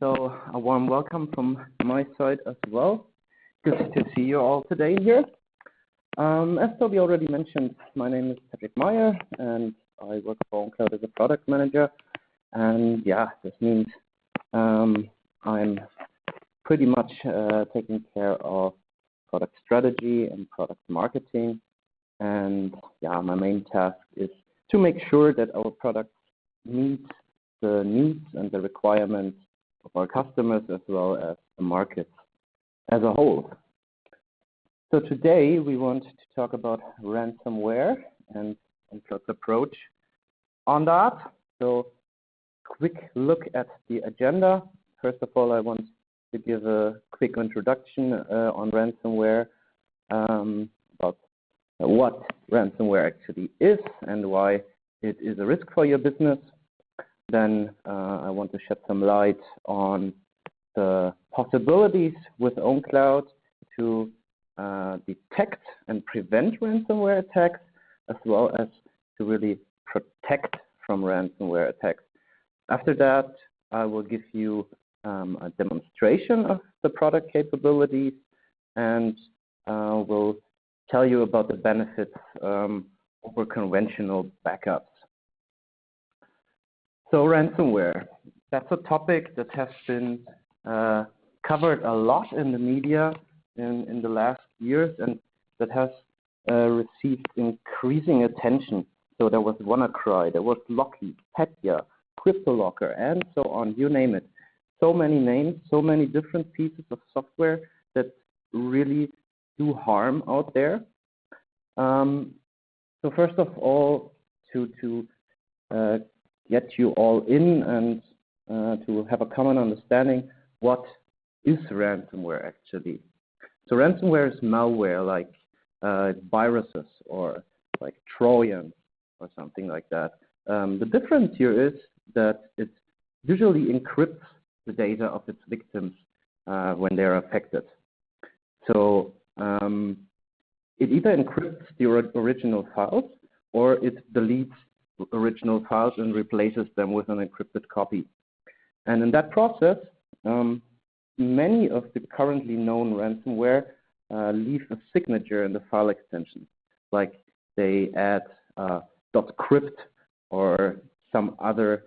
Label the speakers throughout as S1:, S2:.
S1: So a warm welcome from my side as well. Good to see you all today here. As Toby already mentioned, my name is Patrick Meyer, and I work for ownCloud as a product manager. And yeah, this means I'm pretty much taking care of product strategy and product marketing. And yeah, my main task is to make sure that our products meet the needs and the requirements of our customers as well as the market as a whole. So today we want to talk about ransomware and ownCloud's approach on that. So quick look at the agenda. First of all, I want to give a quick introduction on ransomware, about what ransomware actually is and why it is a risk for your business. Then I want to shed some light on the possibilities with ownCloud to detect and prevent ransomware attacks, as well as to really protect from ransomware attacks. After that, I will give you a demonstration of the product capabilities, and will tell you about the benefits over conventional backups. So ransomware, that's a topic that has been covered a lot in the media in the last years, and that has received increasing attention. So there was WannaCry, there was Locky, Petya, CryptoLocker, and so on, you name it. So many names, so many different pieces of software that really do harm out there. So first of all, to get you all in and to have a common understanding, what is ransomware actually? So ransomware is malware, like viruses or like Trojans or something like that. The difference here is that it usually encrypts the data of its victims when they're affected. So it either encrypts the original files or it deletes original files and replaces them with an encrypted copy. And in that process, many of the currently known ransomware leave a signature in the file extension, like they add .crypt or some other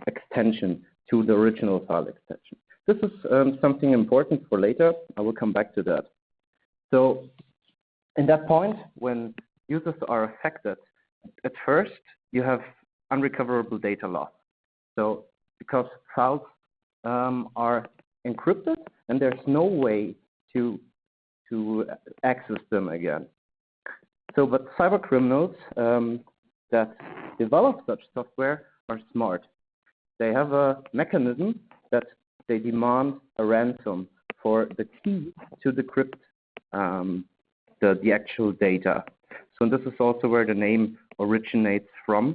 S1: extension to the original file extension. This is something important for later. I will come back to that. So in that point, when users are affected, at first you have unrecoverable data loss. So because files are encrypted and there's no way to access them again. So but cyber criminals that develop such software are smart. They have a mechanism that they demand a ransom for the key to decrypt the actual data. So this is also where the name originates from,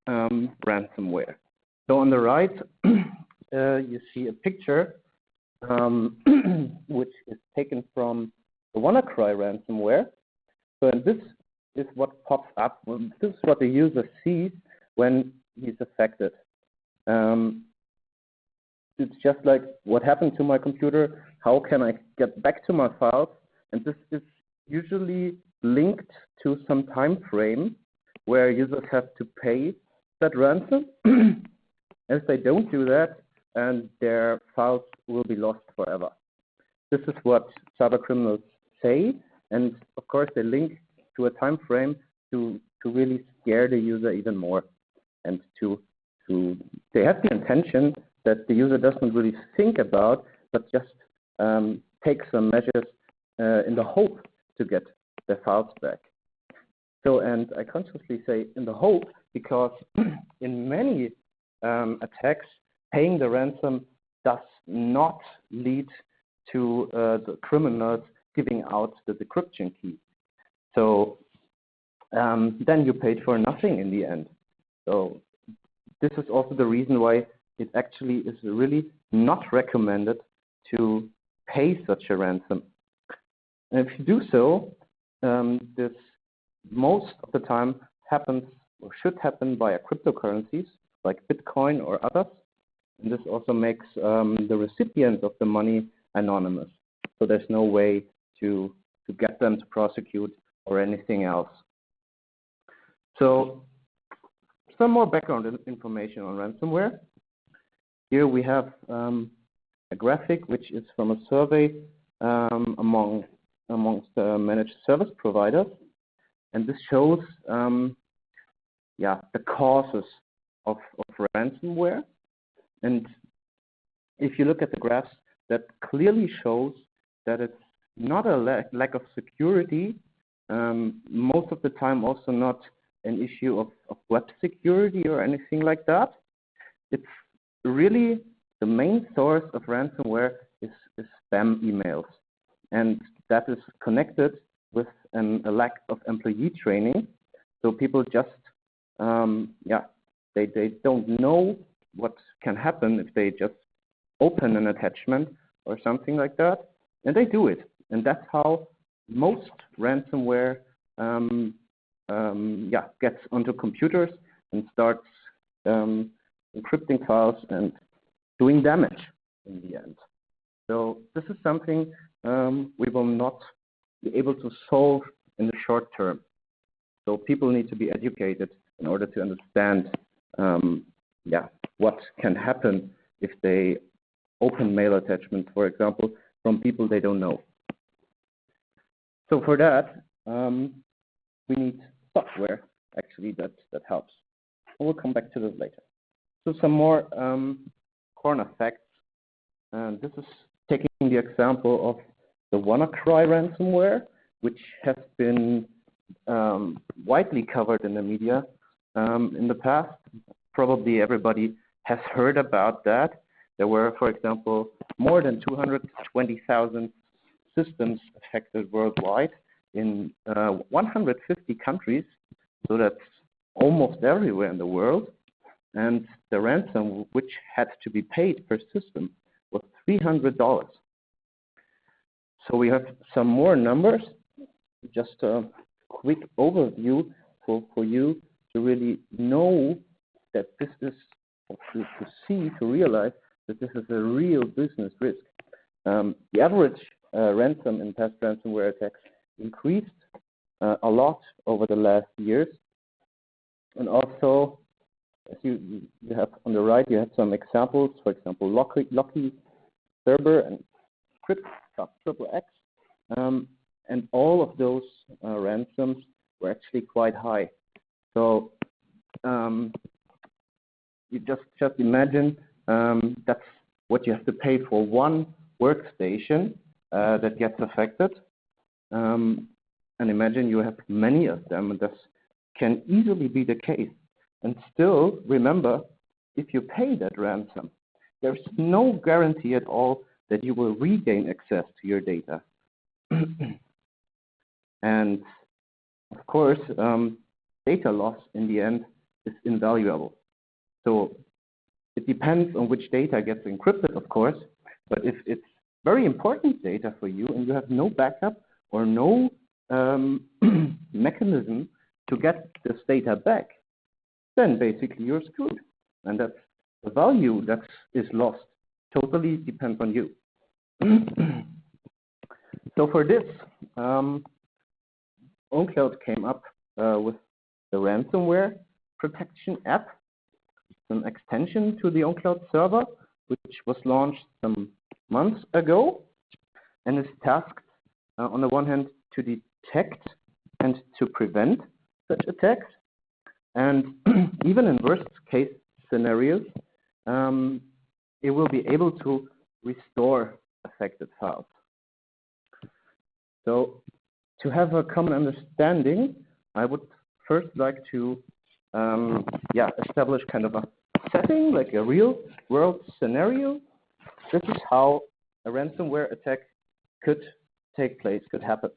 S1: ransomware. So on the right, you see a picture which is taken from the WannaCry ransomware. So and this is what pops up. This is what the user sees when he's affected. It's just like, what happened to my computer? How can I get back to my files? And this is usually linked to some time frame where users have to pay that ransom. If they don't do that, and their files will be lost forever. This is what cyber criminals say, and of course they link to a time frame to really scare the user even more, and they have the intention that the user doesn't really think about, but just take some measures in the hope to get their files back. So, and I consciously say in the hope, because in many attacks, paying the ransom does not lead to the criminals giving out the decryption key. So then you paid for nothing in the end. So this is also the reason why it actually is really not recommended to pay such a ransom. And if you do so, this most of the time happens or should happen via cryptocurrencies like Bitcoin or others. And this also makes the recipients of the money anonymous. So there's no way to get them to prosecute or anything else. So some more background information on ransomware. Here we have a graphic which is from a survey amongst managed service providers, and this shows the causes of ransomware. And if you look at the graphs, that clearly shows that it's not a lack of security, most of the time also not an issue of web security or anything like that. It's really the main source of ransomware is spam emails. And that is connected with a lack of employee training. So people just, they don't know what can happen if they just open an attachment or something like that, and they do it. And that's how most ransomware gets onto computers and starts encrypting files and doing damage in the end. So this is something we will not be able to solve in the short term. So people need to be educated in order to understand what can happen if they open mail attachments, for example, from people they don't know. So for that, we need software actually that helps. And we'll come back to this later. So some more corner facts. This is taking the example of the WannaCry ransomware, which has been widely covered in the media in the past. Probably everybody has heard about that. There were, for example, more than 220,000 systems affected worldwide in 150 countries. So that's almost everywhere in the world. And the ransom, which had to be paid per system, was $300. So we have some more numbers. Just a quick overview for you to really know that this is, to realize that this is a real business risk. The average ransom in past ransomware attacks increased a lot over the last years. And also, as you have on the right, you have some examples. For example, Locky, Cerber, and Crypt.xxx. And all of those ransoms were actually quite high. So you just imagine that's what you have to pay for one workstation that gets affected. And imagine you have many of them, and this can easily be the case. And still, remember, if you pay that ransom, there's no guarantee at all that you will regain access to your data. And of course, data loss in the end is invaluable. So it depends on which data gets encrypted, of course, but if it's very important data for you and you have no backup or no mechanism to get this data back, then basically you're screwed. And that's the value that is lost totally depends on you. So for this, ownCloud came up with the Ransomware Protection app. It's an extension to the ownCloud server, which was launched some months ago, and is tasked, on the one hand, to detect and to prevent such attacks. And even in worst case scenarios, it will be able to restore affected files. So to have a common understanding, I would first like to establish kind of a setting, like a real world scenario. This is how a ransomware attack could take place, could happen.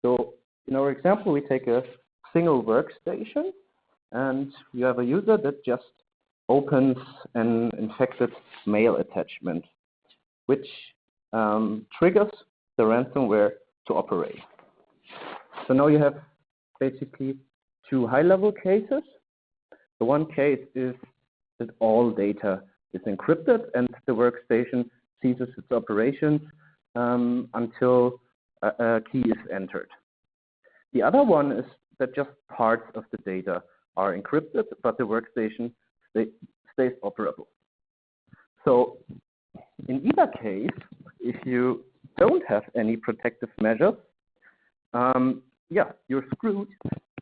S1: So in our example, we take a single workstation, and you have a user that just opens an infected mail attachment, which triggers the ransomware to operate. So now you have basically two high-level cases. The one case is that all data is encrypted and the workstation ceases its operations until a key is entered. The other one is that just parts of the data are encrypted, but the workstation stays operable. So in either case, if you don't have any protective measures, you're screwed.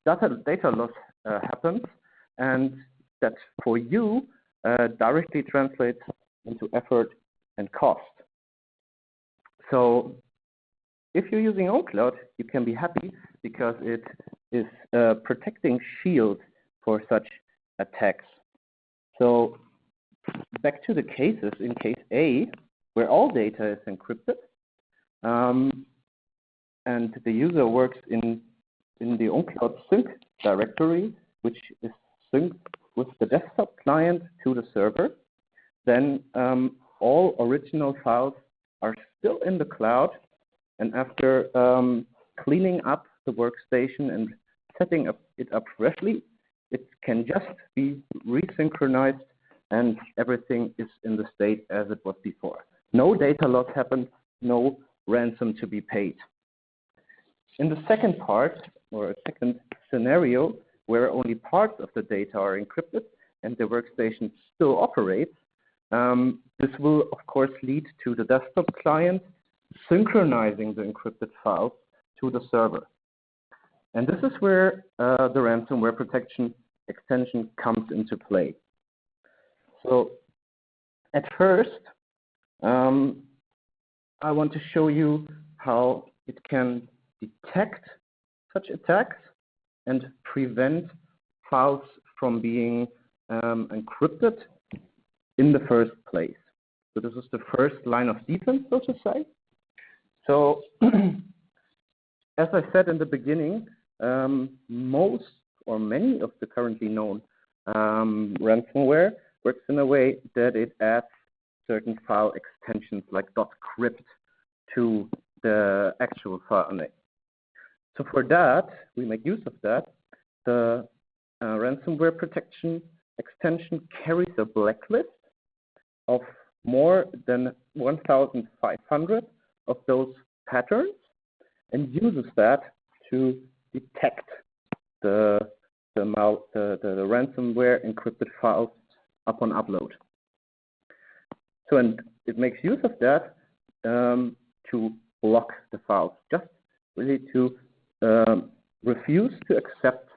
S1: Data loss happens, and that for you directly translates into effort and cost. So if you're using ownCloud, you can be happy because it is protecting shield for such attacks. So back to the cases, in case A, where all data is encrypted, and the user works in the ownCloud sync directory, which is synced with the desktop client to the server, then all original files are still in the cloud, and after cleaning up the workstation and setting it up freshly, it can just be resynchronized and everything is in the state as it was before. No data loss happened, no ransom to be paid. In the second part, or a second scenario, where only parts of the data are encrypted and the workstation still operates, this will, of course, lead to the desktop client synchronizing the encrypted files to the server. And this is where the ransomware protection extension comes into play. So at first, I want to show you how it can detect such attacks and prevent files from being encrypted in the first place. So this is the first line of defense, so to say. So as I said in the beginning, most or many of the currently known ransomware works in a way that it adds certain file extensions like .crypt to the actual file name. So for that, we make use of that. The ransomware protection extension carries a blacklist of more than 1,500 of those patterns and uses that to detect the ransomware encrypted files upon upload. So, and it makes use of that to block the files, just really to refuse to accept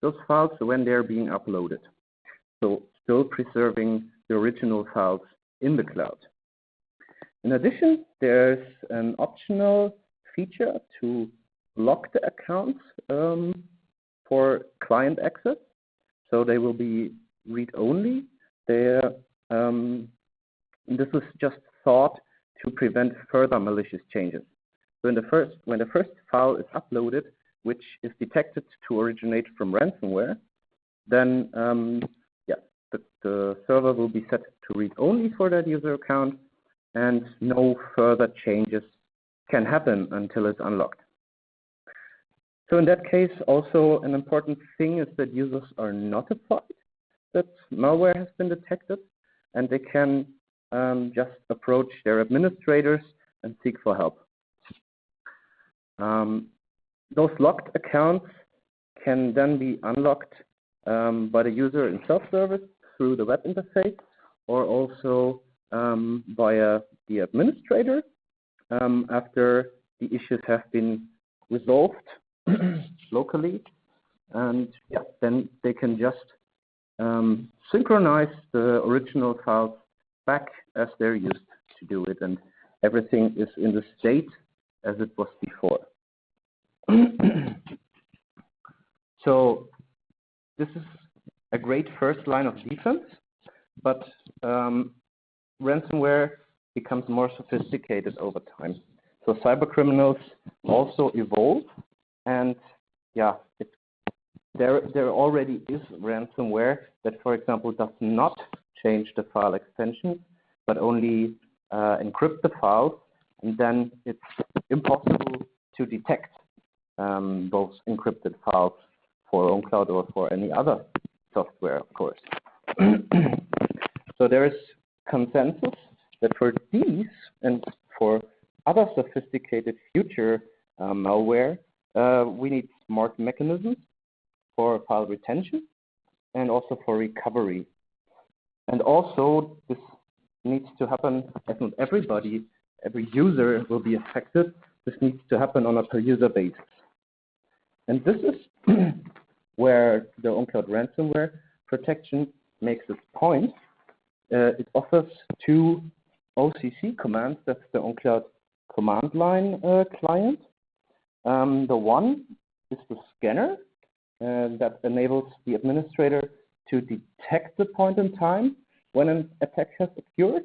S1: those files when they're being uploaded. So still preserving the original files in the cloud. In addition, there's an optional feature to lock the accounts for client access. So they will be read-only. This is just thought to prevent further malicious changes. So when the first file is uploaded, which is detected to originate from ransomware, then the server will be set to read only for that user account, and no further changes can happen until it's unlocked. So in that case, also an important thing is that users are notified that malware has been detected, and they can just approach their administrators and seek for help. Those locked accounts can then be unlocked by the user in self-service through the web interface, or also via the administrator after the issues have been resolved locally. And then they can just synchronize the original files back as they're used to do it, and everything is in the state as it was before. So this is a great first line of defense, but ransomware becomes more sophisticated over time. So cybercriminals also evolve, and there already is ransomware that, for example, does not change the file extension, but only encrypt the files, and then it's impossible to detect those encrypted files for ownCloud or for any other software, of course. So there is consensus that for these and for other sophisticated future malware, we need smart mechanisms for file retention and also for recovery. And also, this needs to happen, as not everybody, every user will be affected. This needs to happen on a per user basis. And this is where the ownCloud ransomware protection makes its point. It offers two OCC commands. That's the ownCloud command line client. The one is the scanner that enables the administrator to detect the point in time when an attack has occurred.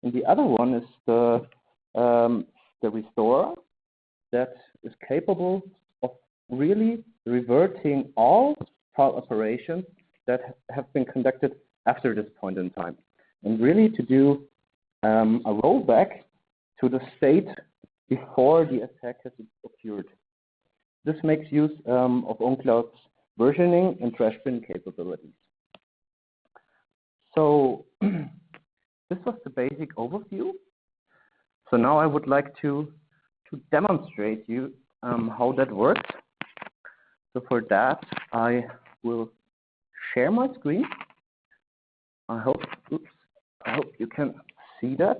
S1: And the other one is the restorer that is capable of really reverting all file operations that have been conducted after this point in time, and really to do a rollback to the state before the attack has occurred. This makes use of ownCloud's versioning and trash bin capabilities. So this was the basic overview. So now I would like to demonstrate you how that works. So for that, I will share my screen. I hope you can see that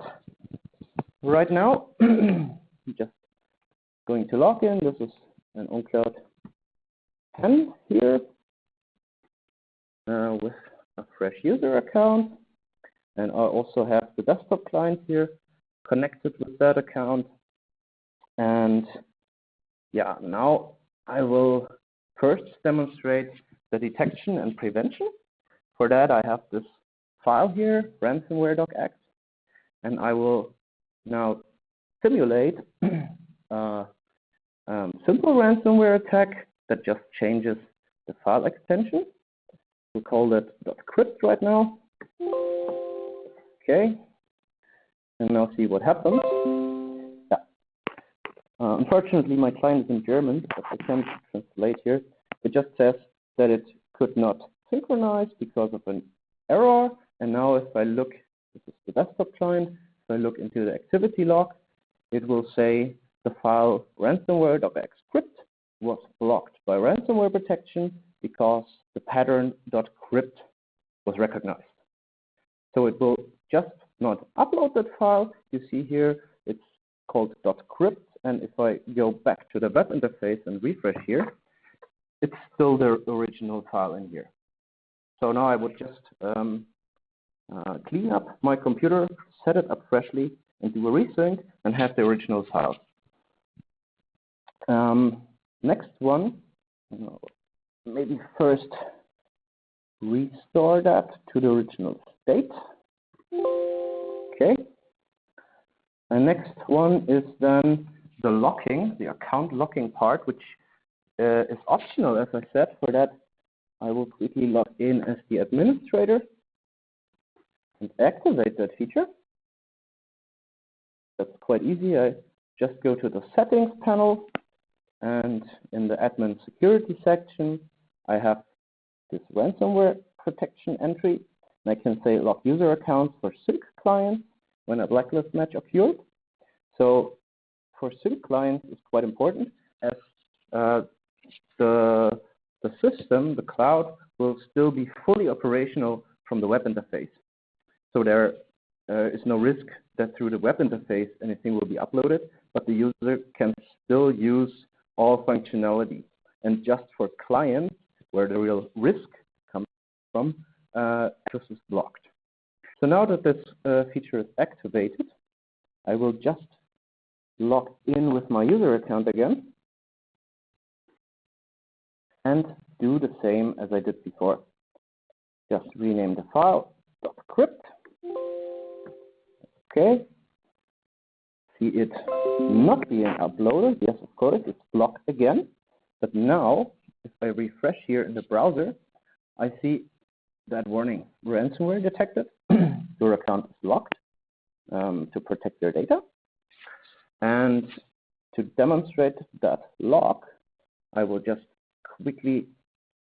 S1: right now. I'm just going to log in. This is an ownCloud 10 here with a fresh user account. And I also have the desktop client here connected with that account. And yeah, now I will first demonstrate the detection and prevention. For that, I have this file here, ransomware.x, and I will now simulate a simple ransomware attack that just changes the file extension. We'll call that .crypt right now. Okay, and now see what happens. Yeah. Unfortunately, my client is in German, but I can't translate here. It just says that it could not synchronize because of an error. And now if I look, this is the desktop client, if I look into the activity log, it will say the file ransomware.xcrypt was blocked by ransomware protection because the pattern.crypt was recognized. So it will just not upload that file. You see here, it's called .crypt. And if I go back to the web interface and refresh here, it's still the original file in here. So now I would just clean up my computer, set it up freshly, and do a resync and have the original file. Next one, maybe first restore that to the original state. Okay. And next one is then the locking, the account locking part, which is optional, as I said. For that, I will quickly log in as the administrator and activate that feature. That's quite easy. I just go to the settings panel, and in the admin security section, I have this ransomware protection entry. And I can say log user accounts for sync clients when a blacklist match occurred. So for sync clients, it's quite important, as the system, the cloud, will still be fully operational from the web interface. So there is no risk that through the web interface anything will be uploaded, but the user can still use all functionality. And just for clients where the real risk comes from, access is blocked. So now that this feature is activated, I will just log in with my user account again and do the same as I did before. Just rename the file .crypt. Okay. See it not being uploaded. Yes, of course, it's blocked again. But now, if I refresh here in the browser, I see that warning: ransomware detected. Your account is locked to protect your data. And to demonstrate that lock, I will just quickly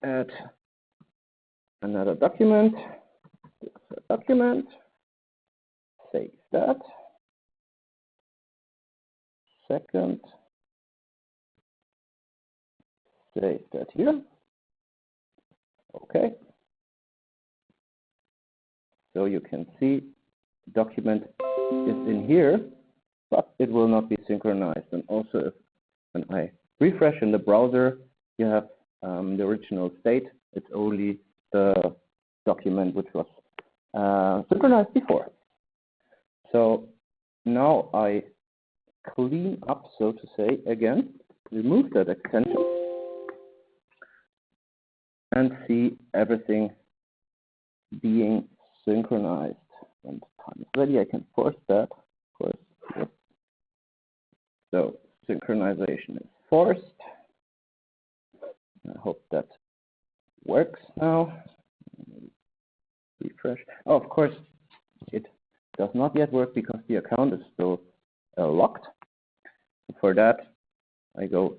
S1: add another document. this document, save that. Second, save that here. Okay. So you can see the document is in here, but it will not be synchronized. And also, if when I refresh in the browser, you have the original state. It's only the document which was synchronized before. So now I clean up, so to say, again, remove that extension, and see everything being synchronized. When the time is ready, I can force that, of course. Yes. So synchronization is forced. I hope that works now. Refresh. Oh, of course, it does not yet work because the account is still locked. For that, I go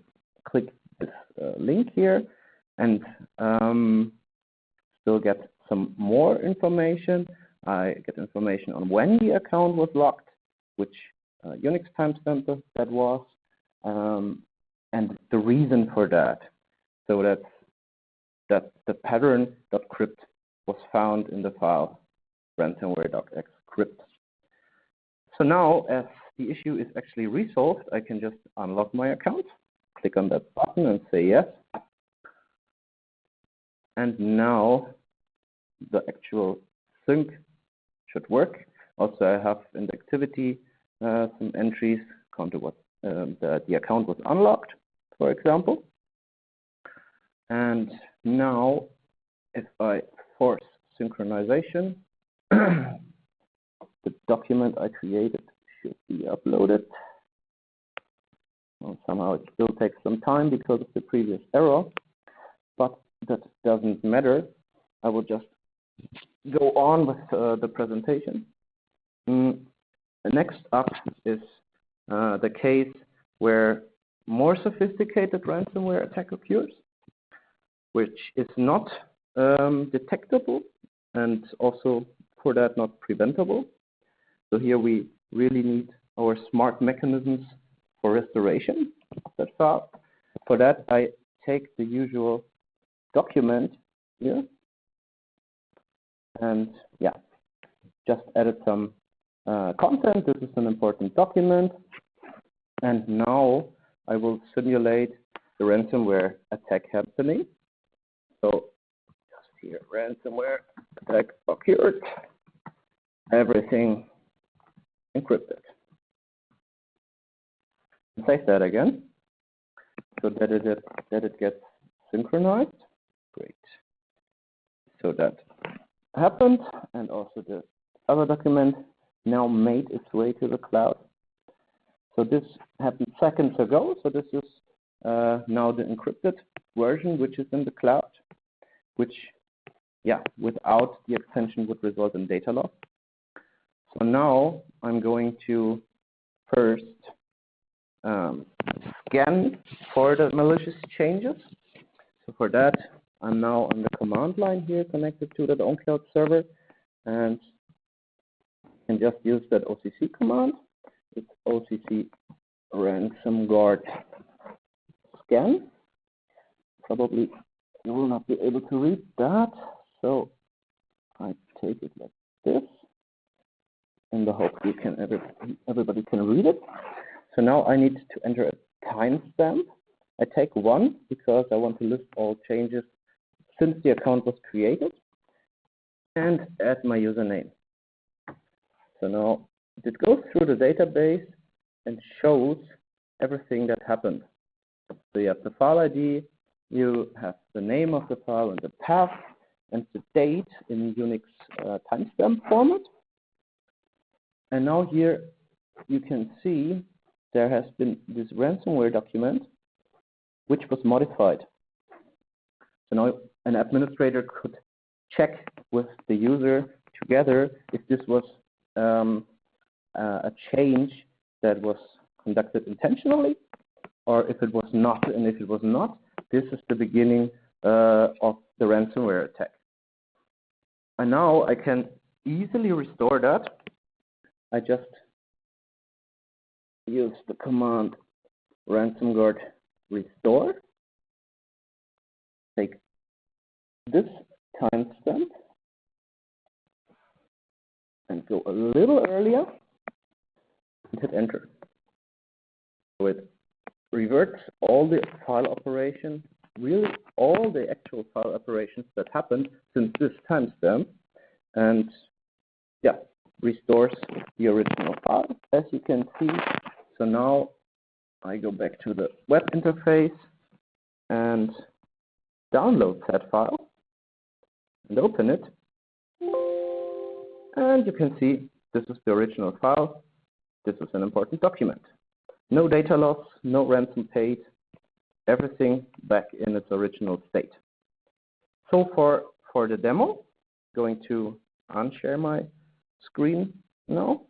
S1: click this link here and still get some more information. I get information on when the account was locked, which Unix timestamp that was, and the reason for that. So that the pattern.crypt was found in the file ransomware.xcrypt. So now, as the issue is actually resolved, I can just unlock my account, click on that button and say yes. And now the actual sync should work. Also, I have in the activity some entries counter what the account was unlocked, for example. And now, if I force synchronization, the document I created should be uploaded. Well, somehow it still takes some time because of the previous error, but that doesn't matter. I will just go on with the presentation. Next up is the case where more sophisticated ransomware attack occurs, which is not detectable and also for that not preventable. So here we really need our smart mechanisms for restoration of that file. For that, I take the usual document here and just added some content. This is an important document. And now I will simulate the ransomware attack happening. So just here, ransomware attack occurred, everything encrypted. Save that again, so that it gets synchronized. Great. So that happened, and also the other document now made its way to the cloud. So this happened seconds ago. So this is now the encrypted version, which is in the cloud, which, without the extension would result in data loss. So now I'm going to first scan for the malicious changes. So for that, I'm now on the command line here connected to the ownCloud server, and can just use that OCC command. It's OCC ransomguard scan. Probably you will not be able to read that, so I take it like this in the hope you can everybody can read it. So now I need to enter a timestamp. I take 1 because I want to list all changes since the account was created, and add my username. So now it goes through the database and shows everything that happened. So you have the file ID, you have the name of the file and the path and the date in Unix timestamp format. And now here you can see there has been this ransomware document which was modified. So now an administrator could check with the user together if this was a change that was conducted intentionally, or if it was not. And if it was not, this is the beginning of the ransomware attack. And now I can easily restore that. I just use the command ransomguard restore. Take this timestamp and go a little earlier and hit enter. So it reverts all the file operations, really all the actual file operations that happened since this timestamp, and yeah, restores the original file, as you can see. So now I go back to the web interface and download that file and open it. And you can see this is the original file. This is an important document. No data loss, no ransom paid, everything back in its original state. So for the demo, going to unshare my screen now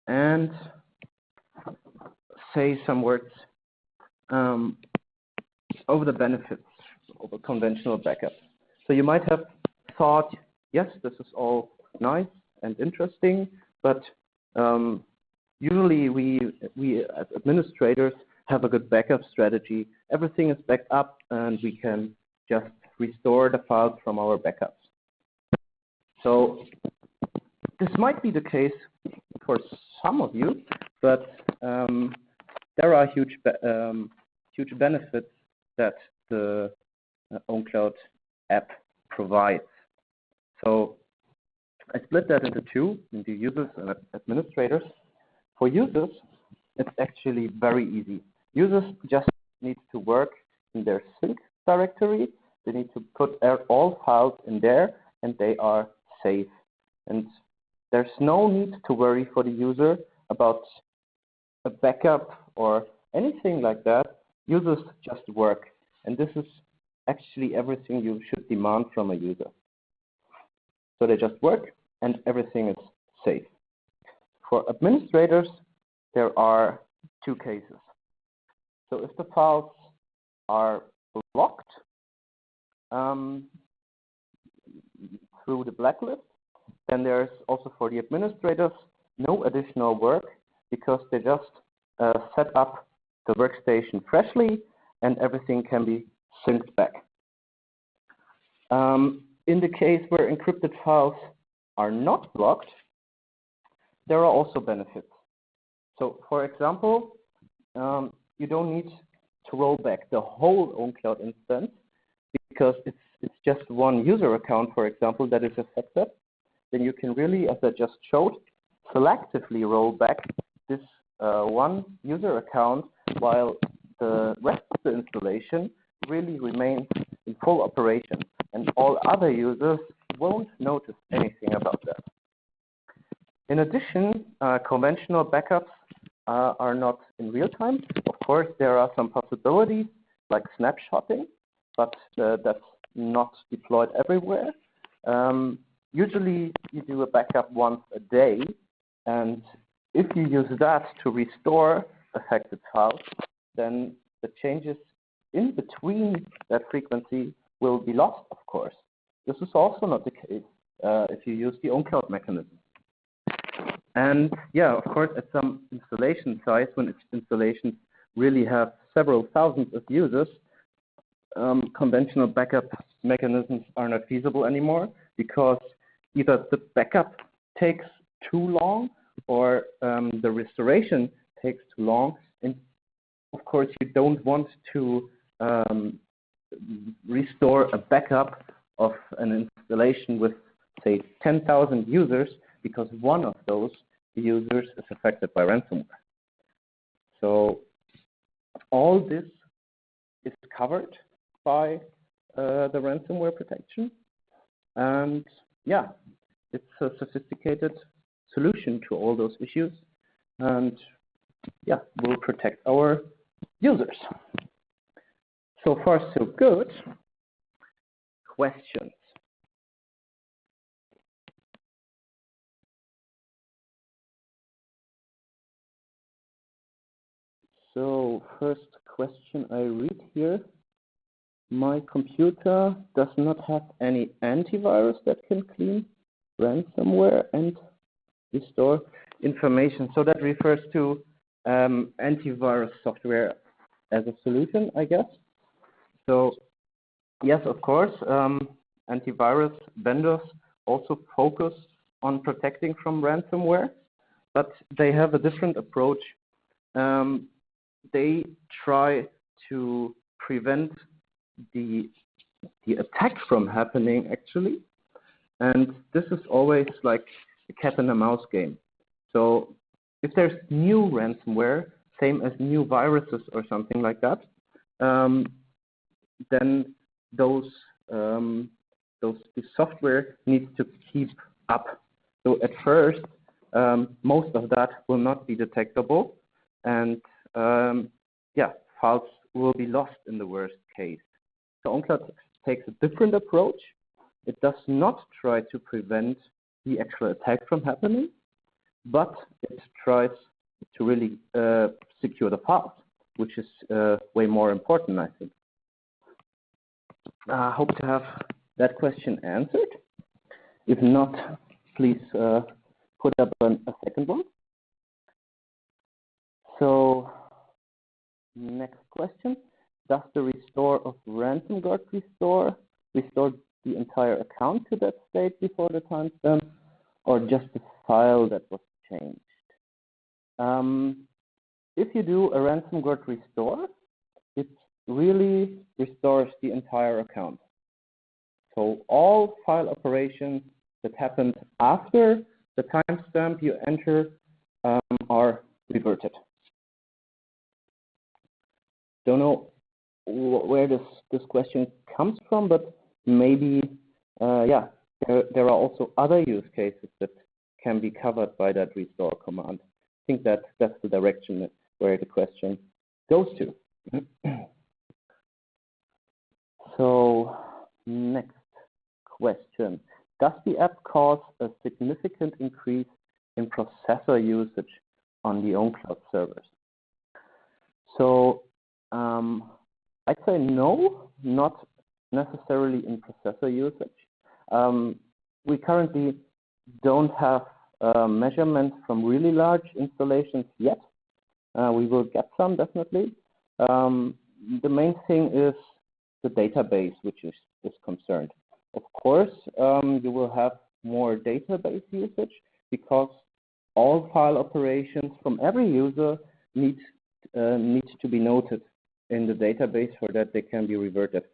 S1: and say some words over the benefits of a conventional backup. So you might have thought, yes, this is all nice and interesting, but usually we as administrators have a good backup strategy. Everything is backed up and we can just restore the files from our backups. So this might be the case for some of you, but there are huge benefits that the ownCloud app provides. So I split that into two, into users and administrators. For users, it's actually very easy. Users just need to work in their sync directory. They need to put all files in there, and they are safe. And there's no need to worry for the user about a backup or anything like that. Users just work. And this is actually everything you should demand from a user. So they just work and everything is safe. For administrators, there are two cases. So if the files are blocked through the blacklist, then there's also for the administrators no additional work because they just set up the workstation freshly and everything can be synced back. In the case where encrypted files are not blocked, there are also benefits. So for example, you don't need to roll back the whole ownCloud instance because it's just one user account, for example, that is affected. Then you can really, as I just showed, selectively roll back this one user account while the rest of the installation really remains in full operation and all other users won't notice anything about that. In addition, conventional backups are not in real time. Of course, there are some possibilities like snapshotting, but that's not deployed everywhere. Usually, you do a backup once a day, and if you use that to restore affected files, then the changes in between that frequency will be lost, of course. This is also not the case if you use the ownCloud mechanism. And yeah, of course, at some installation size, when installations really have several thousands of users, conventional backup mechanisms are not feasible anymore because either the backup takes too long or the restoration takes too long. And of course, you don't want to restore a backup of an installation with, say, 10,000 users because one of those users is affected by ransomware. So all this is covered by the ransomware protection. And yeah, it's a sophisticated solution to all those issues. And yeah, we'll protect our users. So far, so good. Questions? So first question I read here. my computer does not have any antivirus that can clean ransomware and restore information. So that refers to antivirus software as a solution, I guess. So yes, of course, antivirus vendors also focus on protecting from ransomware, but they have a different approach. They try to prevent the attack from happening, actually. And this is always like a cat and a mouse game. So if there's new ransomware, same as new viruses or something like that, then the software needs to keep up. So at first, most of that will not be detectable, and yeah, files will be lost in the worst case. So ownCloud takes a different approach. It does not try to prevent the actual attack from happening, but it tries to really secure the files, which is way more important, I think. I hope to have that question answered. If not, please put up a second one. So, next question. Does the restore of RansomGuard restore the entire account to that state before the timestamp, or just the file that was changed? If you do a RansomGuard restore, it really restores the entire account. So all file operations that happened after the timestamp you enter are reverted. Don't know where this question comes from, but maybe, yeah, there are also other use cases that can be covered by that restore command. I think that's the direction where the question goes to. So, next question. Does the app cause a significant increase in processor usage on the ownCloud servers? So, I'd say no, not necessarily in processor usage. We currently don't have measurements from really large installations yet. We will get some, definitely. The main thing is the database, which is concerned. Of course, you will have more database usage because all file operations from every user need to be noted in the database for that they can be reverted.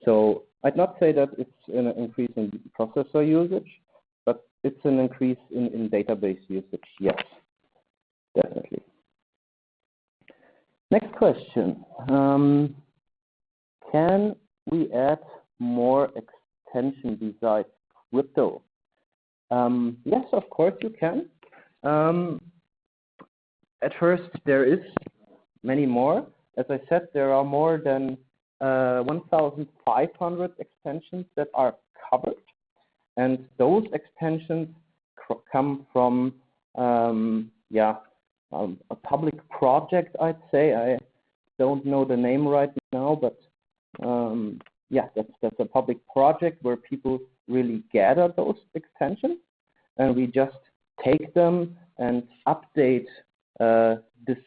S1: So I'd not say that it's an increase in processor usage, but it's an increase in database usage, yes, definitely. Next question. Can we add more extension besides crypto? Yes, of course you can. At first, there is many more. As I said, there are more than 1,500 extensions that are covered. And those extensions come from a public project, I'd say. I don't know the name right now, but yeah, that's a public project where people really gather those extensions, and we just take them and update this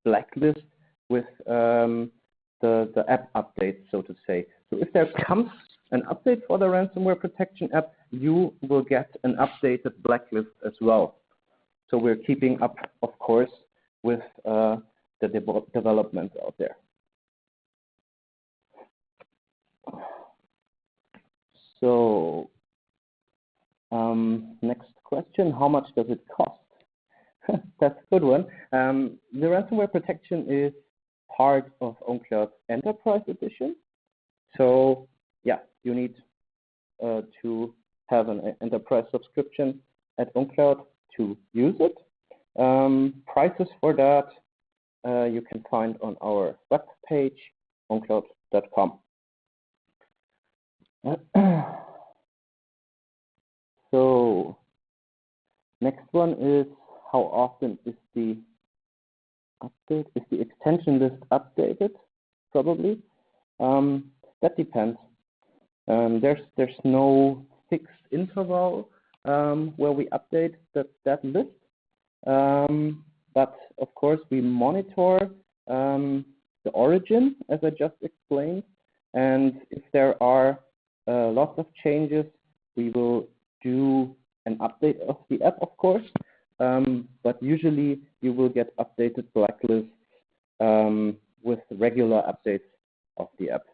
S1: blacklist with the app update, so to say. So if there comes an update for the ransomware protection app, you will get an updated blacklist as well. So we're keeping up, of course, with the developments out there. So next question, how much does it cost? That's a good one. The ransomware protection is part of ownCloud Enterprise Edition. So yeah, you need to have an enterprise subscription at ownCloud to use it. Prices for that you can find on our web page, owncloud.com. So next one is, how often is the update? Is the extension list updated? Probably. That depends. There's no fixed interval where we update that list. But of course, we monitor the origin, as I just explained. And if there are lots of changes, we will do an update of the app, of course. But usually, you will get updated blacklists with regular updates of the app.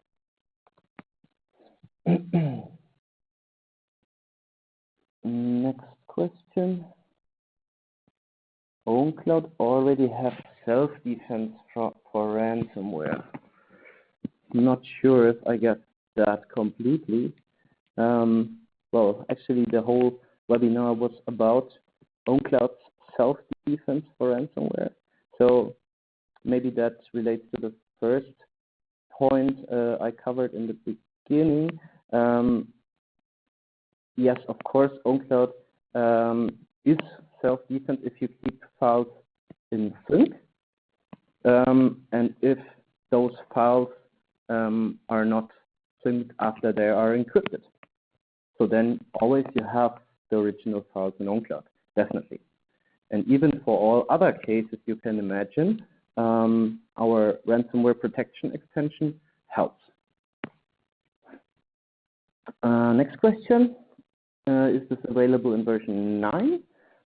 S1: Next question. ownCloud already have self-defense for ransomware. Not sure if I get that completely. Well, actually, the whole webinar was about ownCloud's self-defense for ransomware. So maybe that relates to the first point I covered in the beginning. Yes, of course, ownCloud is self-defense if you keep files in sync, and if those files are not synced after they are encrypted. So then always you have the original files in ownCloud, definitely. And even for all other cases you can imagine, our ransomware protection extension helps. Next question. Is this available in version 9?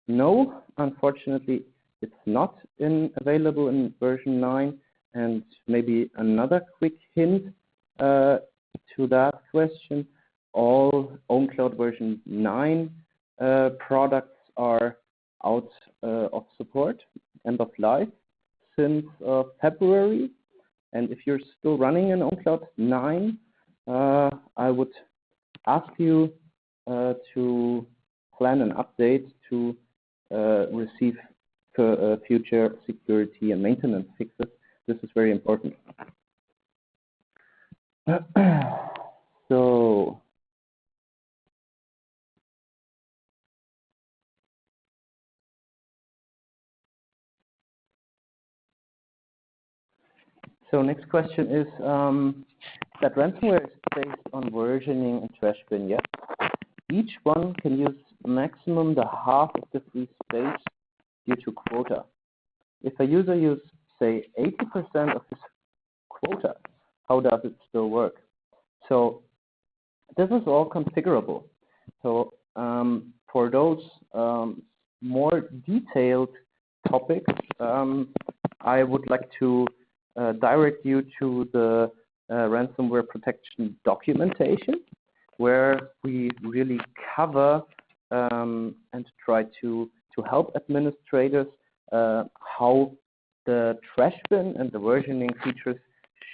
S1: No, unfortunately, it's not available in version 9. And maybe another quick hint to that question, all ownCloud version 9 products are out of support, end of life, since February. And if you're still running in ownCloud 9, I would ask you to plan an update to receive future security and maintenance fixes. This is very important. So next question is that ransomware is based on versioning and trash bin. Yes, each one can use maximum the half of the free space due to quota. If a user uses, say, 80% of his quota, how does it still work? So this is all configurable. So for those more detailed topics, I would like to direct you to the ransomware protection documentation, where we really cover and try to help administrators how the trash bin and the versioning features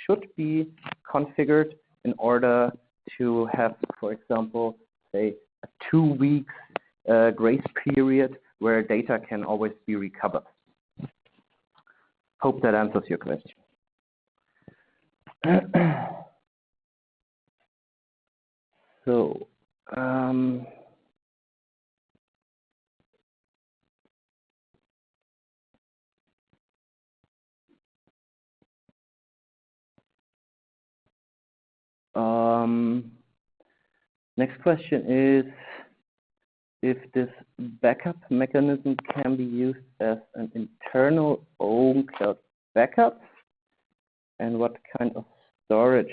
S1: should be configured in order to have, for example, say a 2 weeks grace period where data can always be recovered. Hope that answers your question. So, next question is if this backup mechanism can be used as an internal ownCloud backup and what kind of storage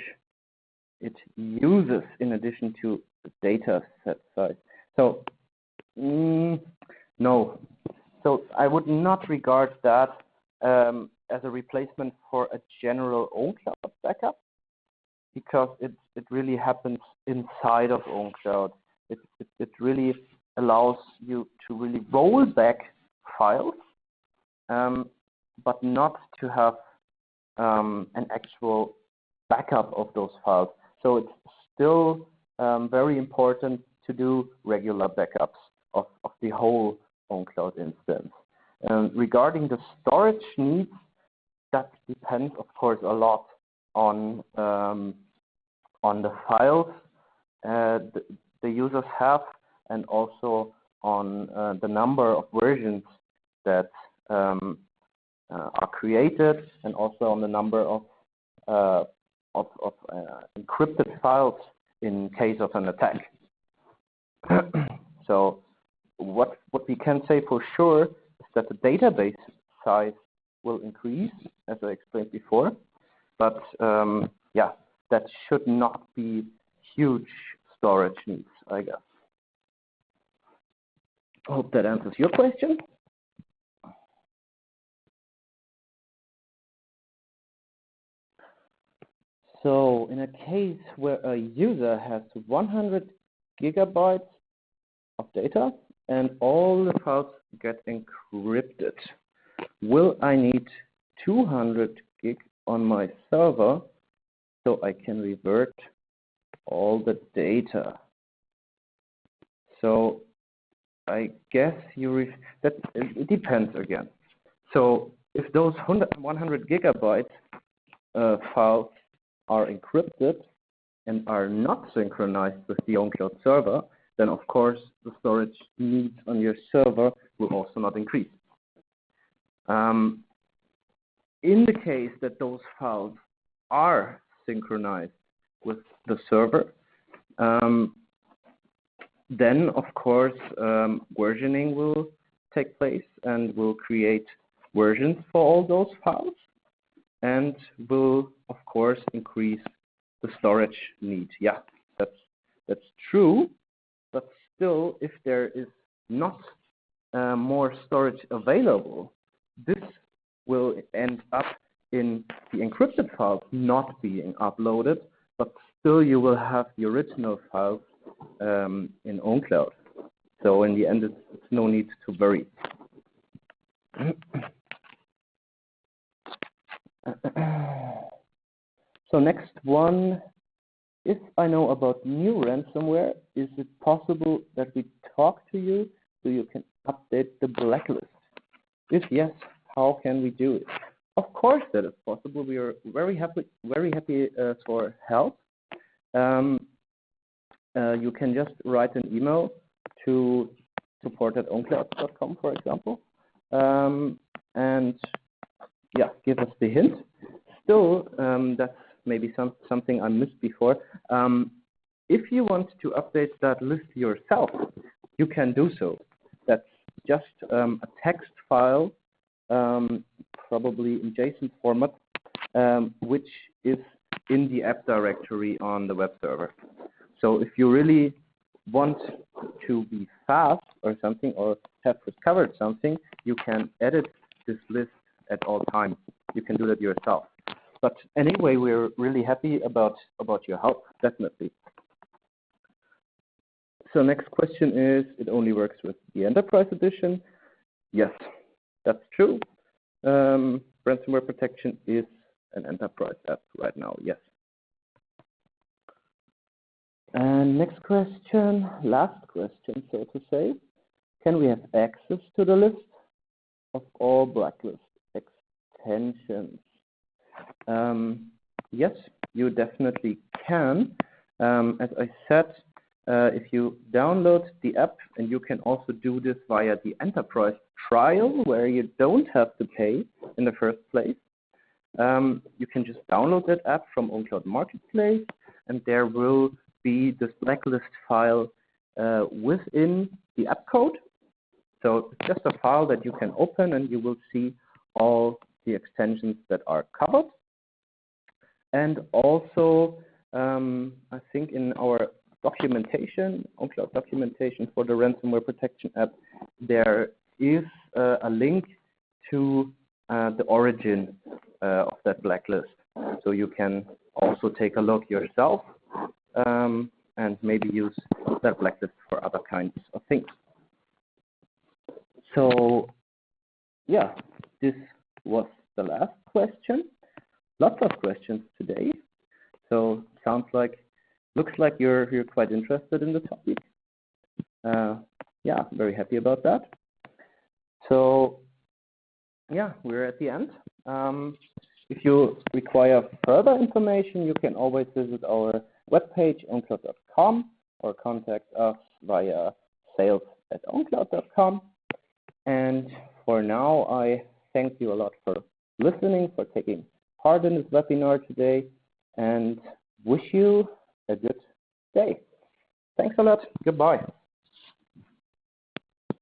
S1: it uses in addition to the data set size. So, no. So I would not regard that as a replacement for a general ownCloud backup, because it really happens inside of ownCloud. It really allows you to really roll back files, but not to have an actual backup of those files. So it's still very important to do regular backups of the whole ownCloud instance. Regarding the storage needs, that depends, of course, a lot on the files the users have, and also on the number of versions that are created, and also on the number of encrypted files in case of an attack. So what we can say for sure is that the database size will increase, as I explained before, but yeah, that should not be huge storage needs, I guess. I hope that answers your question. So in a case where a user has 100 gigabytes of data and all the files get encrypted, will I need 200 gig on my server so I can revert all the data? So I guess it depends again. So if those 100 gigabyte files are encrypted and are not synchronized with the ownCloud server, then of course the storage needs on your server will also not increase. In the case that those files are synchronized with the server, then of course versioning will take place and will create versions for all those files and will of course increase the storage need. Yeah, that's true, but still, if there is not more storage available, this will end up in the encrypted files not being uploaded, but still you will have the original files in ownCloud. So in the end, it's no need to worry. So next one, if I know about new ransomware, is it possible that we talk to you so you can update the blacklist? If yes, how can we do it? Of course that is possible. We are very happy for help. You can just write an email to support@owncloud.com, for example, and yeah, give us the hint. Still, that's maybe something I missed before. If you want to update that list yourself, you can do so. That's just a text file, probably in JSON format, which is in the app directory on the web server. So if you really want to be fast or something, or have discovered something, you can edit this list at all times. You can do that yourself. But anyway, we're really happy about your help, definitely. So next question is, it only works with the Enterprise Edition? Yes, that's true. Ransomware Protection is an enterprise app right now, yes. And next question, last question, so to say. Can we have access to the list of all blacklist extensions? Yes, you definitely can. As I said, if you download the app, and you can also do this via the enterprise trial, where you don't have to pay in the first place. You can just download that app from ownCloud Marketplace, and there will be this blacklist file within the app code. So it's just a file that you can open, and you will see all the extensions that are covered. And also, I think in our documentation, ownCloud documentation for the Ransomware Protection app, there is a link to the origin of that blacklist. So you can also take a look yourself and maybe use that blacklist for other kinds of things. So yeah, this was the last question. Lots of questions today. So looks like you're quite interested in the topic. Yeah, very happy about that. So yeah, we're at the end. If you require further information, you can always visit our webpage, owncloud.com, or contact us via sales@owncloud.com. And for now, I thank you a lot for listening, for taking part in this webinar today. and wish you a good day. Thanks a lot. Goodbye.